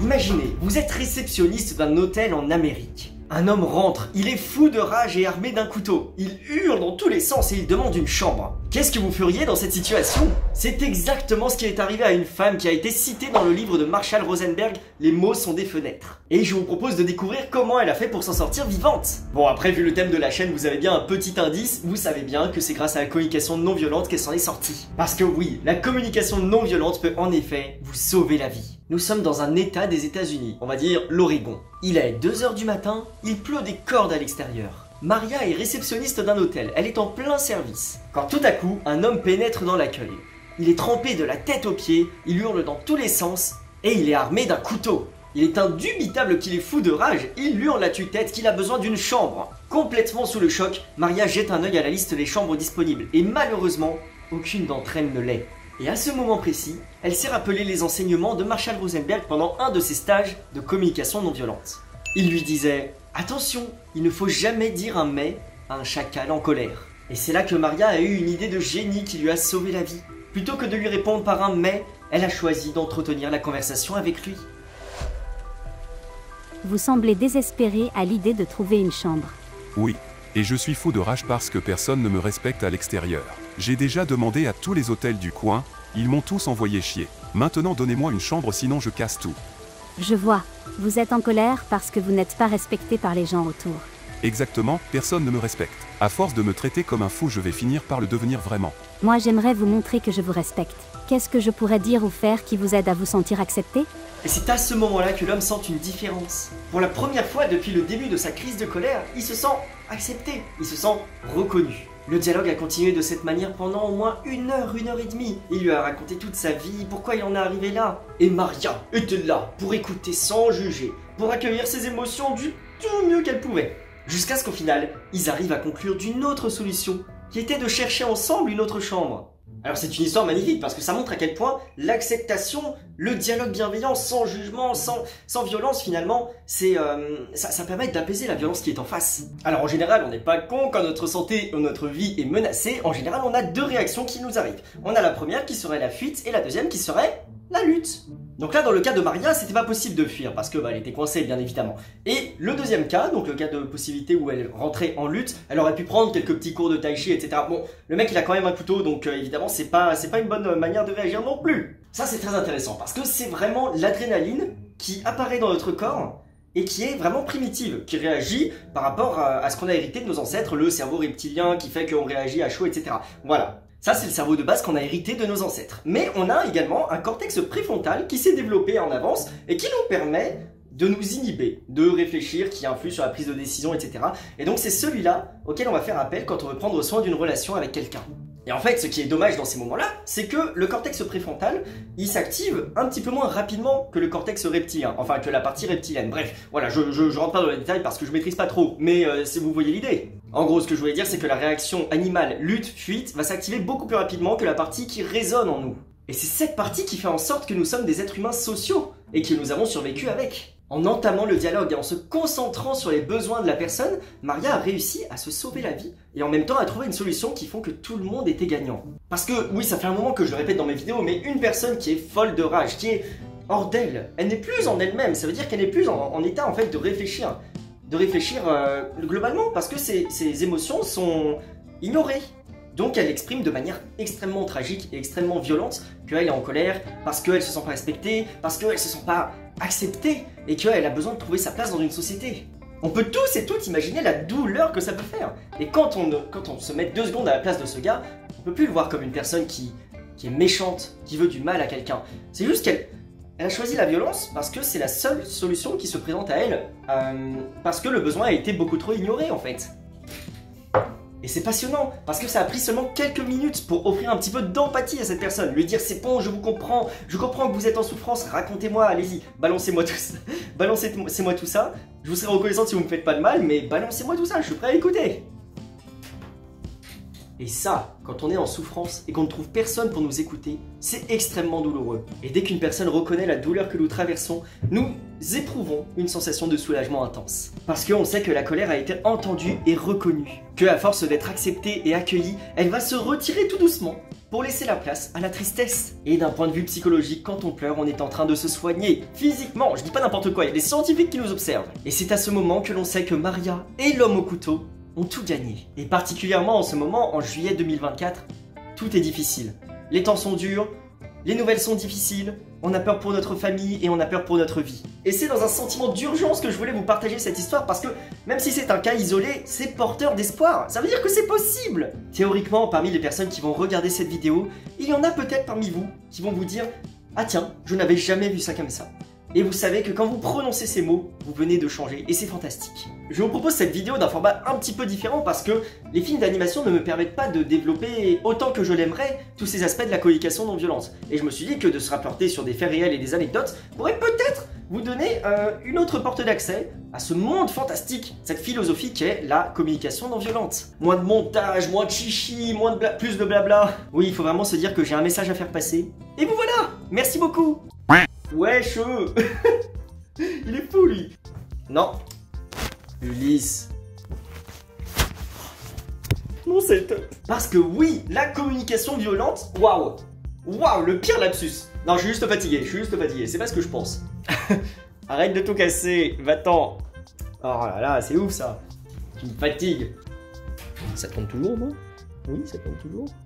Imaginez, vous êtes réceptionniste d'un hôtel en Amérique. Un homme rentre, il est fou de rage et armé d'un couteau. Il hurle dans tous les sens et il demande une chambre. Qu'est-ce que vous feriez dans cette situation? C'est exactement ce qui est arrivé à une femme qui a été citée dans le livre de Marshall Rosenberg, Les mots sont des fenêtres. Et je vous propose de découvrir comment elle a fait pour s'en sortir vivante. Bon, après, vu le thème de la chaîne, vous avez bien un petit indice, vous savez bien que c'est grâce à la communication non violente qu'elle s'en est sortie. Parce que oui, la communication non violente peut en effet vous sauver la vie. Nous sommes dans un état des États-Unis, on va dire l'Oregon. Il est 2 h du matin, il pleut des cordes à l'extérieur. Maria est réceptionniste d'un hôtel, elle est en plein service. Quand tout à coup, un homme pénètre dans l'accueil. Il est trempé de la tête aux pieds, il hurle dans tous les sens et il est armé d'un couteau. Il est indubitable qu'il est fou de rage, il hurle à tue-tête qu'il a besoin d'une chambre. Complètement sous le choc, Maria jette un œil à la liste des chambres disponibles et malheureusement, aucune d'entre elles ne l'est. Et à ce moment précis, elle s'est rappelé les enseignements de Marshall Rosenberg pendant un de ses stages de communication non violente. Il lui disait « Attention, il ne faut jamais dire un « mais » à un chacal en colère. » Et c'est là que Maria a eu une idée de génie qui lui a sauvé la vie. Plutôt que de lui répondre par un « mais », elle a choisi d'entretenir la conversation avec lui. Vous semblez désespéré à l'idée de trouver une chambre. Oui, et je suis fou de rage parce que personne ne me respecte à l'extérieur. J'ai déjà demandé à tous les hôtels du coin, ils m'ont tous envoyé chier. Maintenant donnez-moi une chambre sinon je casse tout. Je vois, vous êtes en colère parce que vous n'êtes pas respecté par les gens autour. Exactement, personne ne me respecte. À force de me traiter comme un fou, je vais finir par le devenir vraiment. Moi j'aimerais vous montrer que je vous respecte. Qu'est-ce que je pourrais dire ou faire qui vous aide à vous sentir accepté? Et c'est à ce moment-là que l'homme sent une différence. Pour la première fois depuis le début de sa crise de colère, il se sent accepté, il se sent reconnu. Le dialogue a continué de cette manière pendant au moins 1 heure, 1 heure et demie. Il lui a raconté toute sa vie, pourquoi il en est arrivé là. Et Maria était là pour écouter sans juger, pour accueillir ses émotions du tout mieux qu'elle pouvait. Jusqu'à ce qu'au final, ils arrivent à conclure d'une autre solution, qui était de chercher ensemble une autre chambre. Alors c'est une histoire magnifique parce que ça montre à quel point l'acceptation, le dialogue bienveillant, sans jugement, sans violence finalement, ça permet d'apaiser la violence qui est en face. Alors en général on n'est pas con quand notre santé ou notre vie est menacée, en général on a 2 réactions qui nous arrivent. On a la première qui serait la fuite et la deuxième qui serait la lutte. Donc là dans le cas de Maria c'était pas possible de fuir parce que elle était coincée bien évidemment. Et le deuxième cas, donc le cas de possibilité où elle rentrait en lutte, elle aurait pu prendre quelques petits cours de tai chi etc. Bon, le mec il a quand même un couteau donc évidemment c'est pas une bonne manière de réagir non plus. Ça c'est très intéressant parce que c'est vraiment l'adrénaline qui apparaît dans notre corps et qui est vraiment primitive, qui réagit par rapport à ce qu'on a hérité de nos ancêtres, le cerveau reptilien qui fait qu'on réagit à chaud etc. Voilà. Ça, c'est le cerveau de base qu'on a hérité de nos ancêtres. Mais on a également un cortex préfrontal qui s'est développé en avance et qui nous permet de nous inhiber, de réfléchir, qui influe sur la prise de décision, etc. Et donc c'est celui-là auquel on va faire appel quand on veut prendre soin d'une relation avec quelqu'un. Et en fait, ce qui est dommage dans ces moments-là, c'est que le cortex préfrontal, il s'active un petit peu moins rapidement que le cortex reptilien, enfin que la partie reptilienne. Bref, voilà, je rentre pas dans les détails parce que je maîtrise pas trop, mais si vous voyez l'idée. En gros, ce que je voulais dire, c'est que la réaction animale lutte-fuite va s'activer beaucoup plus rapidement que la partie qui résonne en nous. Et c'est cette partie qui fait en sorte que nous sommes des êtres humains sociaux et que nous avons survécu avec. En entamant le dialogue et en se concentrant sur les besoins de la personne, Maria a réussi à se sauver la vie et en même temps à trouver une solution qui font que tout le monde était gagnant. Parce que, oui, ça fait un moment que je le répète dans mes vidéos, mais une personne qui est folle de rage, qui est hors d'elle, elle n'est plus en elle-même, ça veut dire qu'elle n'est plus en état en fait de réfléchir globalement parce que ses émotions sont ignorées. Donc elle exprime de manière extrêmement tragique et extrêmement violente qu'elle est en colère parce qu'elle se sent pas respectée, parce qu'elle se sent pas acceptée et qu'elle a besoin de trouver sa place dans une société. On peut tous et toutes imaginer la douleur que ça peut faire. Et quand on se met 2 secondes à la place de ce gars, on peut plus le voir comme une personne qui est méchante, qui veut du mal à quelqu'un. C'est juste qu'elle a choisi la violence parce que c'est la seule solution qui se présente à elle, parce que le besoin a été beaucoup trop ignoré en fait. Et c'est passionnant, parce que ça a pris seulement quelques minutes pour offrir un petit peu d'empathie à cette personne. Lui dire c'est bon, je vous comprends, je comprends que vous êtes en souffrance, racontez-moi, allez-y, balancez-moi tout ça, balancez-moi tout ça. Je vous serai reconnaissant si vous me faites pas de mal, mais balancez-moi tout ça, je suis prêt à écouter. Et ça, quand on est en souffrance et qu'on ne trouve personne pour nous écouter, c'est extrêmement douloureux. Et dès qu'une personne reconnaît la douleur que nous traversons, nous éprouvons une sensation de soulagement intense. Parce qu'on sait que la colère a été entendue et reconnue. Que à force d'être acceptée et accueillie, elle va se retirer tout doucement. pour laisser la place à la tristesse. Et d'un point de vue psychologique, quand on pleure, on est en train de se soigner physiquement. Je dis pas n'importe quoi, il y a des scientifiques qui nous observent. Et c'est à ce moment que l'on sait que Maria et l'homme au couteau ont tout gagné. Et particulièrement en ce moment, en juillet 2024, tout est difficile. Les temps sont durs, les nouvelles sont difficiles, on a peur pour notre famille et on a peur pour notre vie. Et c'est dans un sentiment d'urgence que je voulais vous partager cette histoire parce que même si c'est un cas isolé, c'est porteur d'espoir. Ça veut dire que c'est possible. Théoriquement, parmi les personnes qui vont regarder cette vidéo, il y en a peut-être parmi vous qui vont vous dire « Ah tiens, je n'avais jamais vu ça comme ça ». Et vous savez que quand vous prononcez ces mots, vous venez de changer, et c'est fantastique. Je vous propose cette vidéo d'un format un petit peu différent parce que les films d'animation ne me permettent pas de développer autant que je l'aimerais tous ces aspects de la communication non violente. Et je me suis dit que de se rapporter sur des faits réels et des anecdotes pourrait peut-être vous donner une autre porte d'accès à ce monde fantastique, cette philosophie qu'est la communication non violente. Moins de montage, moins de chichi, plus de blabla. Oui, il faut vraiment se dire que j'ai un message à faire passer. Et vous voilà. Merci beaucoup. Wesh. Il est fou lui. Non. Ulysse. Mon setup. Parce que oui, la communication violente, waouh. Waouh, le pire lapsus. Non, je suis juste fatigué, c'est pas ce que je pense. Arrête de tout casser, va-t'en. Oh là là, c'est ouf ça. Tu me fatigues. Ça tourne toujours, moi? Oui, ça tourne toujours.